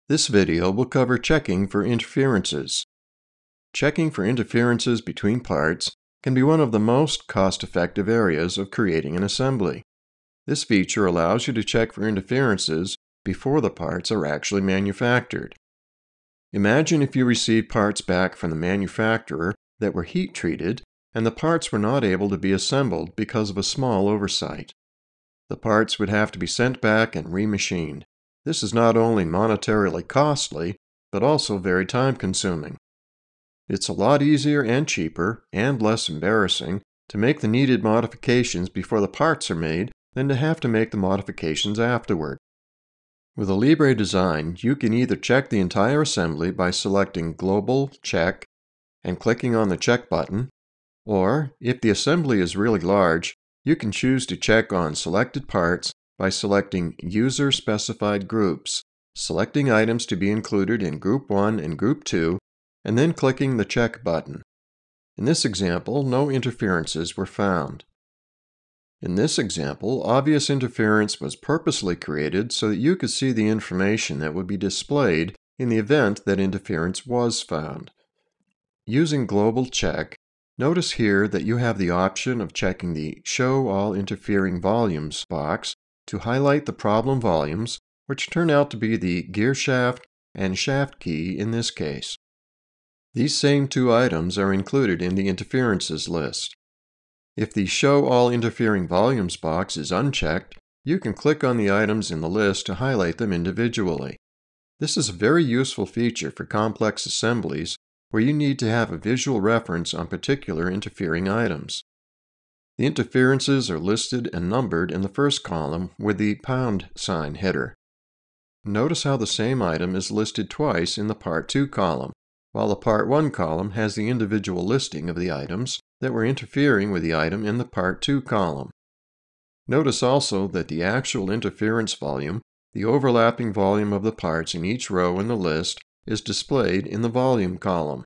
This video will cover checking for interferences. Checking for interferences between parts can be one of the most cost-effective areas of creating an assembly. This feature allows you to check for interferences before the parts are actually manufactured. Imagine if you received parts back from the manufacturer that were heat-treated and the parts were not able to be assembled because of a small oversight. The parts would have to be sent back and remachined. This is not only monetarily costly, but also very time-consuming. It's a lot easier and cheaper, and less embarrassing, to make the needed modifications before the parts are made than to have to make the modifications afterward. With Alibre design, you can either check the entire assembly by selecting Global Check and clicking on the Check button, or, if the assembly is really large, you can choose to check on selected parts by selecting User Specified Groups, selecting items to be included in Group 1 and Group 2, and then clicking the Check button. In this example, no interferences were found. In this example, obvious interference was purposely created so that you could see the information that would be displayed in the event that interference was found. Using Global Check, notice here that you have the option of checking the Show All Interfering Volumes box to highlight the problem volumes, which turn out to be the gear shaft and shaft key in this case. These same two items are included in the interferences list. If the Show All Interfering Volumes box is unchecked, you can click on the items in the list to highlight them individually. This is a very useful feature for complex assemblies where you need to have a visual reference on particular interfering items. The interferences are listed and numbered in the first column with the pound sign header. Notice how the same item is listed twice in the Part 2 column, while the Part 1 column has the individual listing of the items that were interfering with the item in the Part 2 column. Notice also that the actual interference volume, the overlapping volume of the parts in each row in the list, is displayed in the volume column.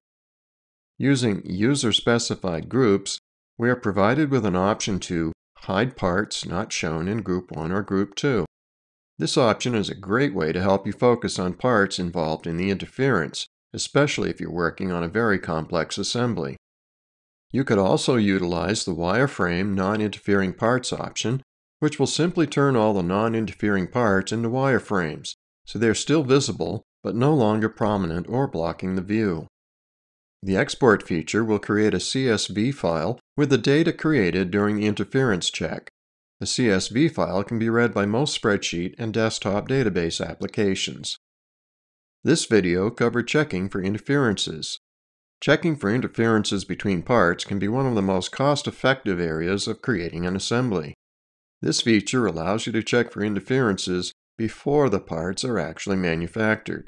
Using User-Specified Groups, we are provided with an option to hide parts not shown in Group 1 or Group 2. This option is a great way to help you focus on parts involved in the interference, especially if you're working on a very complex assembly. You could also utilize the Wireframe Non-Interfering Parts option, which will simply turn all the non-interfering parts into wireframes, so they're still visible, but no longer prominent or blocking the view. The Export feature will create a CSV file with the data created during the interference check. The CSV file can be read by most spreadsheet and desktop database applications. This video covered checking for interferences. Checking for interferences between parts can be one of the most cost-effective areas of creating an assembly. This feature allows you to check for interferences before the parts are actually manufactured.